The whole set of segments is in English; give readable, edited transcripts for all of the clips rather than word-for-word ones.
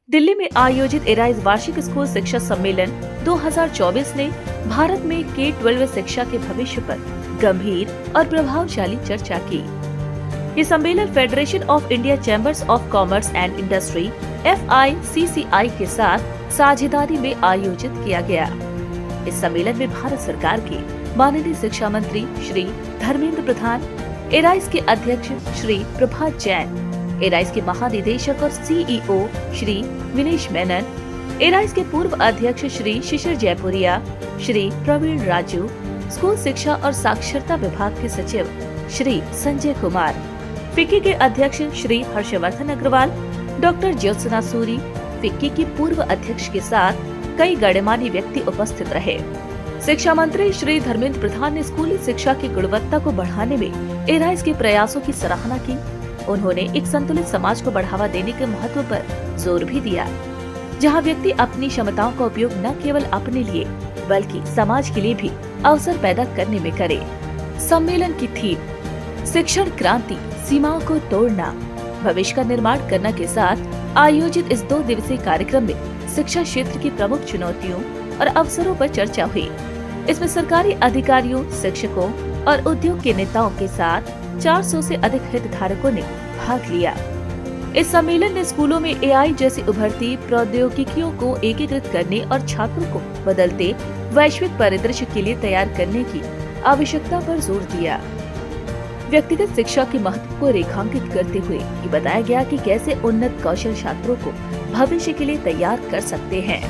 दिल्ली में आयोजित एराइज वार्षिक स्कूल शिक्षा सम्मेलन 2024 ने भारत में K-12 शिक्षा के भविष्य पर गंभीर और प्रभावशाली चर्चा की। ये सम्मेलन federation of India chambers of commerce and industry FICCI के साथ साझेदारी में आयोजित किया गया। इस सम्मेलन में भारत सरकार के माननीय शिक्षा मंत्री श्री धर्मेंद्र प्रधान, एराइज के अध्यक्ष श्री प्रभात जैन, एराइज के महानिदेशक और CEO श्री विनेश मेनन, एराइज के पूर्व अध्यक्ष श्री शिशिर जयपुरिया, श्री प्रवीण राजू, स्कूल शिक्षा और साक्षरता विभाग के सचिव श्री संजय कुमार, फिक्की के अध्यक्ष श्री हर्षवर्धन अग्रवाल, डॉक्टर ज्योत्सना सूरी, फिक्की की पूर्व अध्यक्ष के साथ कई गणमान्य व्यक्ति उपस्थित रहे। शिक्षा मंत्री श्री धर्मेंद्र प्रधान ने स्कूली शिक्षा की गुणवत्ता को बढ़ाने में एराइज के प्रयासों की सराहना की। उन्होंने एक संतुलित समाज को बढ़ावा देने के महत्व पर जोर भी दिया, जहां व्यक्ति अपनी क्षमताओं का उपयोग न केवल अपने लिए बल्कि समाज के लिए भी अवसर पैदा करने में करे। सम्मेलन की थीम शिक्षण क्रांति, सीमाओं को तोड़ना, भविष्य का निर्माण करना के साथ आयोजित इस 2 दिवसीय कार्यक्रम में शिक्षा क्षेत्र की प्रमुख चुनौतियों और अवसरों पर चर्चा हुई। इसमें सरकारी अधिकारियों, शिक्षकों और उद्योग के नेताओं के साथ 400 से अधिक हितधारकों ने भाग लिया। इस सम्मेलन ने स्कूलों में AI जैसी उभरती प्रौद्योगिकियों को एकीकृत करने और छात्रों को बदलते वैश्विक परिदृश्य के लिए तैयार करने की आवश्यकता पर जोर दिया। व्यक्तिगत शिक्षा के महत्व को रेखांकित करते हुए ये बताया गया कि कैसे उन्नत कौशल छात्रों को भविष्य के लिए तैयार कर सकते हैं।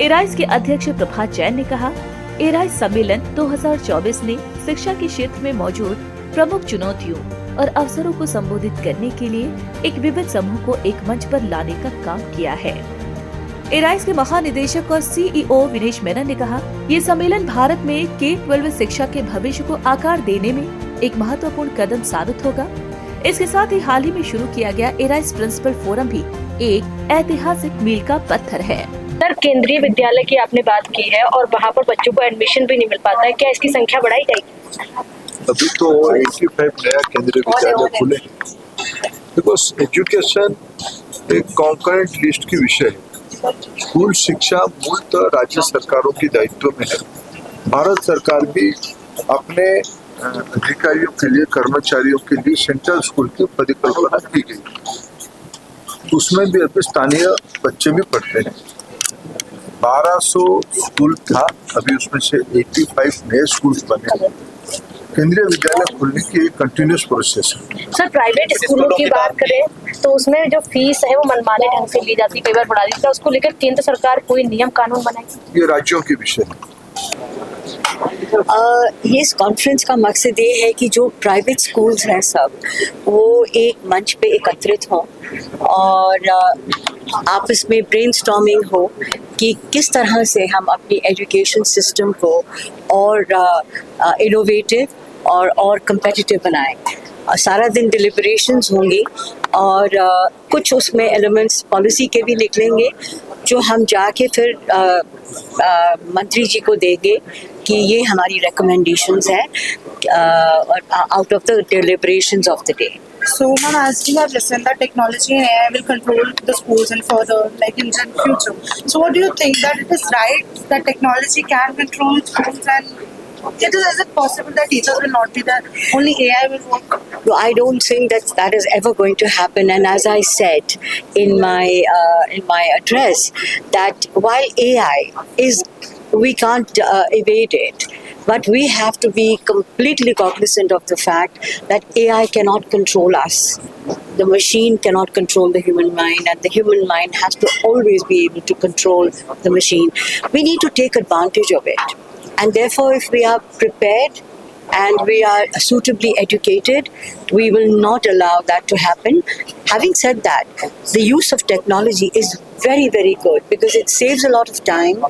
एराइज के अध्यक्ष प्रभात जैन ने कहा, एराइज सम्मेलन 2024 ने शिक्षा के क्षेत्र में मौजूद प्रमुख चुनौतियों और अवसरों को संबोधित करने के लिए एक विविध समूह को एक मंच पर लाने का काम किया है। एराइज के महानिदेशक और CEO विनेश मेनन ने कहा, ये सम्मेलन भारत में K-12 शिक्षा के भविष्य को आकार देने में एक महत्वपूर्ण कदम साबित होगा। इसके साथ ही हाल ही में शुरू किया गया एराइज प्रिंसिपल फोरम भी एक ऐतिहासिक मील का पत्थर है। सर, केंद्रीय विद्यालय की आपने बात की है और वहाँ पर बच्चों को एडमिशन भी नहीं मिल पाता है, क्या इसकी संख्या बढ़ाई जाएगी? अभी तो 85 नया केंद्रीय विद्यालय खुले। बिकॉज एजुकेशन एक कॉन्करेंट लिस्ट की विषय है। स्कूल शिक्षा मूलतः राज्य सरकारों की दायित्व में है। भारत सरकार भी अपने अधिकारियों के लिए, कर्मचारियों के लिए सेंट्रल स्कूल की परिकल्पना की गई। उसमें भी अभी स्थानीय बच्चे भी पढ़ते हैं। 1200 स्कूल था, अभी उसमें से 85 नए स्कूल बने। केंद्रीय विद्यालय खोलने की एक कंटिन्यूस प्रोसेस है। सर, प्राइवेट स्कूलों की बात करें तो उसमें जो फीस है वो मनमाने ढंग से ली जाती है, कई बार बढ़ा दी जाती है। उसको लेकर केंद्र सरकार कोई नियम कानून बनाएगी? ये राज्यों के विषय है। ये इस कॉन्फ्रेंस का मकसद ये है कि जो प्राइवेट स्कूल्स हैं सब वो एक मंच पे एकत्रित हों और आपस में ब्रेनस्टॉर्मिंग हो कि किस तरह से हम अपनी एजुकेशन सिस्टम को और इनोवेटिव और कम्पिटिटिव बनाएं। सारा दिन डिलिब्रेशंस होंगी और कुछ उसमें एलिमेंट्स पॉलिसी के भी निकलेंगे जो हम जाके फिर मंत्री जी को देंगे कि ये हमारी recommendations हैं out of the deliberations of the day. So, ma'am, as we have listened that technology and AI will control the schools and further, like in the future. So, what do you think that it is right that technology can control schools, and is it possible that teachers will not be there, only AI will work? No, I don't think that is ever going to happen. And as I said in my address, that while AI is, we can't evade it, but we have to be completely cognizant of the fact that AI cannot control us. The machine cannot control the human mind, and the human mind has to always be able to control the machine. We need to take advantage of it. And therefore, if we are prepared and we are suitably educated, we will not allow that to happen. Having said that, the use of technology is very, very good because it saves a lot of time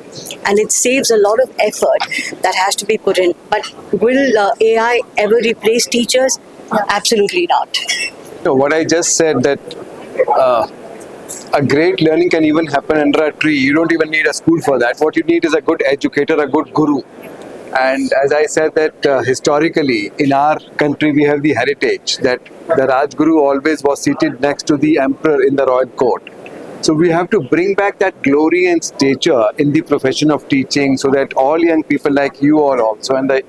and it saves a lot of effort that has to be put in. But will AI ever replace teachers? Absolutely not. No, what I just said, that a great learning can even happen under a tree. You don't even need a school for that. What you need is a good educator, a good guru. And as I said that historically in our country we have the heritage that the Rajguru always was seated next to the emperor in the royal court. So we have to bring back that glory and stature in the profession of teaching, so that all young people like you are also, and the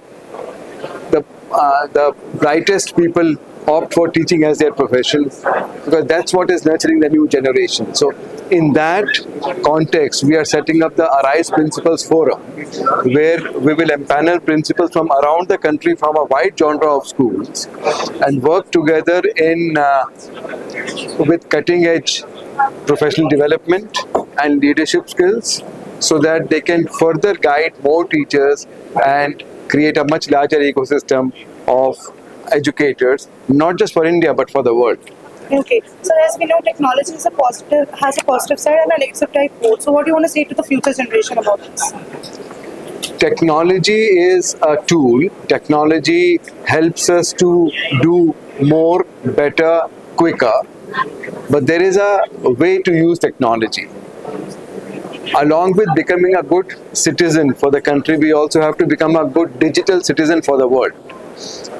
brightest people opt for teaching as their profession, because that's what is nurturing the new generation. So in that context, we are setting up the Arise Principals Forum, where we will empanel principals from around the country from a wide genre of schools and work together in with cutting edge professional development and leadership skills, so that they can further guide more teachers and create a much larger ecosystem of educators, not just for India but for the world. Okay. So as we know, technology has a positive side and a negative type both. So what do you want to say to the future generation about this? Technology is a tool. Technology helps us to do more, better, quicker. But there is a way to use technology. Along with becoming a good citizen for the country, we also have to become a good digital citizen for the world.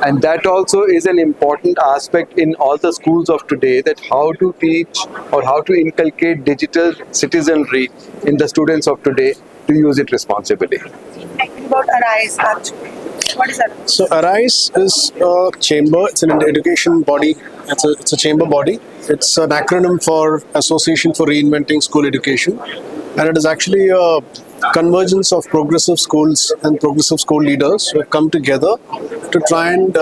And that also is an important aspect in all the schools of today, that how to teach or how to inculcate digital citizenry in the students of today to use it responsibly. Talking about Arise, actually. What is Arise? So Arise is a chamber. It's an education body. It's a chamber body. It's an acronym for Association for Reinventing School Education, and it is actually a convergence of progressive schools and progressive school leaders who have come together to try and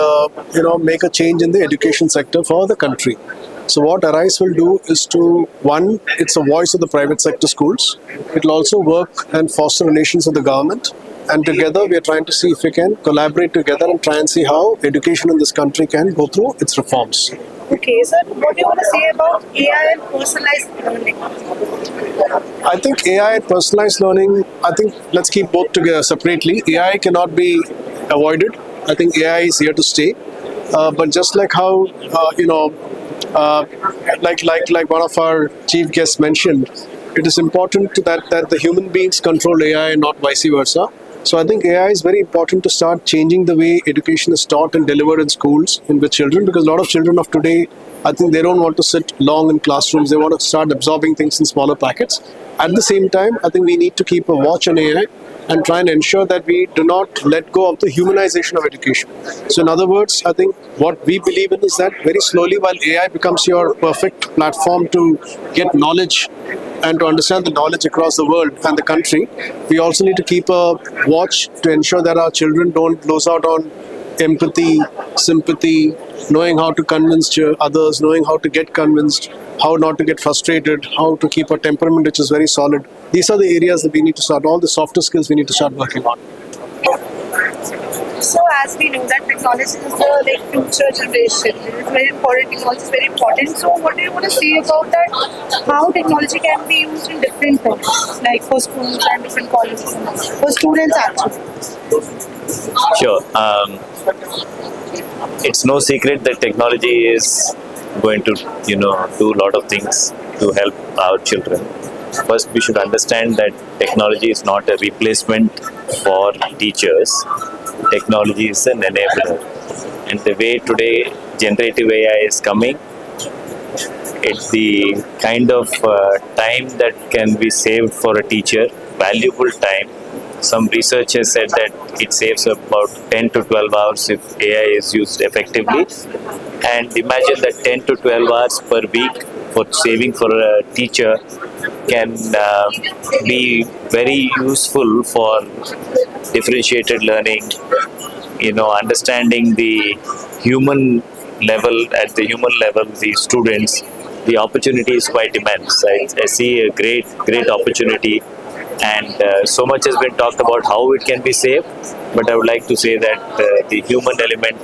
make a change in the education sector for the country. So what Arise will do is to, one, it's a voice of the private sector schools. It will also work and foster relations with the government. And together we are trying to see if we can collaborate together and try and see how education in this country can go through its reforms. Okay, sir, what do you want to say about AI and personalized learning? I think AI and personalized learning, let's keep both together separately. AI cannot be avoided. I think AI is here to stay. But just like how, like one of our chief guests mentioned, it is important that the human beings control AI and not vice versa. So I think AI is very important to start changing the way education is taught and delivered in schools and with children, because a lot of children of today, I think they don't want to sit long in classrooms. They want to start absorbing things in smaller packets. At the same time, I think we need to keep a watch on AI and try and ensure that we do not let go of the humanization of education. So in other words, I think what we believe in is that very slowly, while AI becomes your perfect platform to get knowledge and to understand the knowledge across the world and the country, we also need to keep a watch to ensure that our children don't lose out on empathy, sympathy, knowing how to convince others, knowing how to get convinced, how not to get frustrated, how to keep a temperament which is very solid. These are the areas that we need to start, all the softer skills we need to start working on. So as we know that technology is the future generation, it is very important, technology is very important. So what do you want to say about that? How technology can be used in different terms, like for schools and different colleges, for students actually? Sure. It's no secret that technology is going to, do a lot of things to help our children. First, we should understand that technology is not a replacement for teachers. Technology is an enabler. And the way today generative AI is coming, it's the kind of time that can be saved for a teacher, valuable time. Some research has said that it saves about 10 to 12 hours if AI is used effectively. And imagine that 10 to 12 hours per week for saving for a teacher can be very useful for differentiated learning, understanding the human level, at the human level, the students. The opportunity is quite immense. I see a great opportunity, and so much has been talked about how it can be saved, but I would like to say that the human element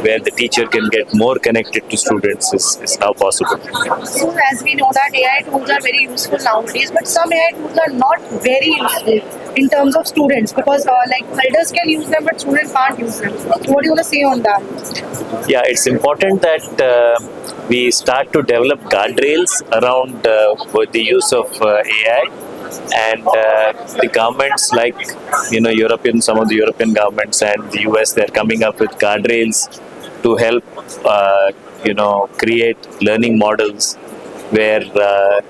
where the teacher can get more connected to students is now possible. So as we know that AI tools are very useful nowadays, but some AI tools are not very useful in terms of students, because elders can use them but students can't use them. So what do you want to say on that? Yeah, it's important that we start to develop guardrails around the use of AI. And the governments like some of the European governments and the US, they're coming up with guardrails to help create learning models where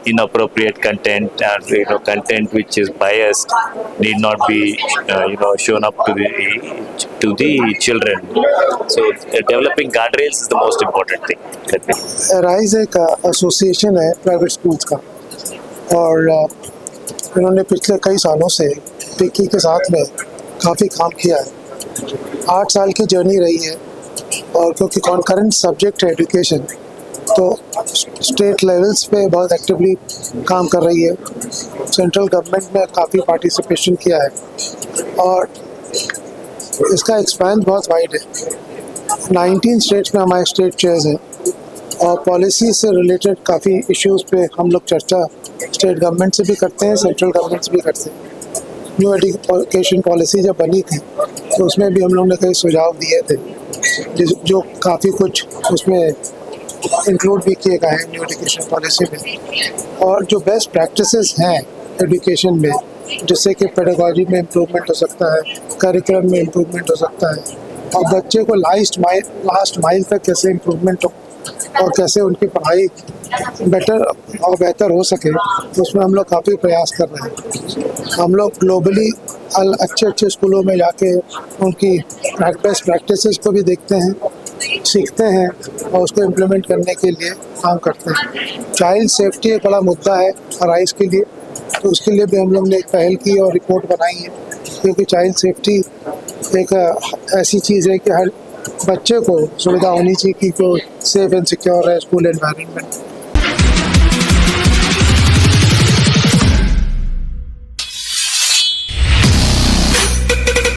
inappropriate content or content which is biased need not be shown up to the children. So developing guardrails is the most important thing. Rise एक association है private schools का, और इन्होंने पिछले कई सालों से पिकी के साथ में काफ़ी काम किया है। 8 साल की जर्नी रही है, और क्योंकि कॉन्करेंट सब्जेक्ट है एजुकेशन, तो स्टेट लेवल्स पे बहुत एक्टिवली काम कर रही है। सेंट्रल गवर्नमेंट ने काफ़ी पार्टिसिपेशन किया है, और इसका एक्सपेंस बहुत वाइड है। 19 स्टेट्स में हमारे स्टेट चेयर्स हैं, और पॉलिसी से रिलेटेड काफ़ी इश्यूज़ पे हम लोग चर्चा स्टेट गवर्नमेंट से भी करते हैं, सेंट्रल गवर्नमेंट से भी करते हैं। न्यू एजुकेशन पॉलिसी जब बनी थी तो उसमें भी हम लोग ने कई सुझाव दिए थे, जो काफ़ी कुछ उसमें इंक्लूड भी किए गए हैं न्यू एजुकेशन पॉलिसी में। और जो बेस्ट प्रैक्टिसेस हैं एजुकेशन में, जिससे कि पेडागॉजी में इम्प्रूवमेंट हो सकता है, करिकुलम में इम्प्रूवमेंट हो सकता है, और बच्चे को लास्ट माइल तक कैसे इम्प्रूवमेंट हो और कैसे उनकी पढ़ाई बेहतर हो सके, उसमें हम लोग काफ़ी प्रयास कर रहे हैं। हम लोग ग्लोबली अच्छे स्कूलों में जाके उनकी बेस्ट प्रैक्टिसेस को भी देखते हैं, सीखते हैं, और उसको इम्प्लीमेंट करने के लिए काम करते हैं। चाइल्ड सेफ्टी एक बड़ा मुद्दा है राइज के लिए, तो उसके लिए भी हम लोग ने एक पहल की और रिपोर्ट बनाई है, क्योंकि चाइल्ड सेफ्टी एक ऐसी चीज़ है कि हर बच्चे को सुविधा होनी चाहिए कि वो सेफ एंड सिक्योर है स्कूल एनवायरनमेंट।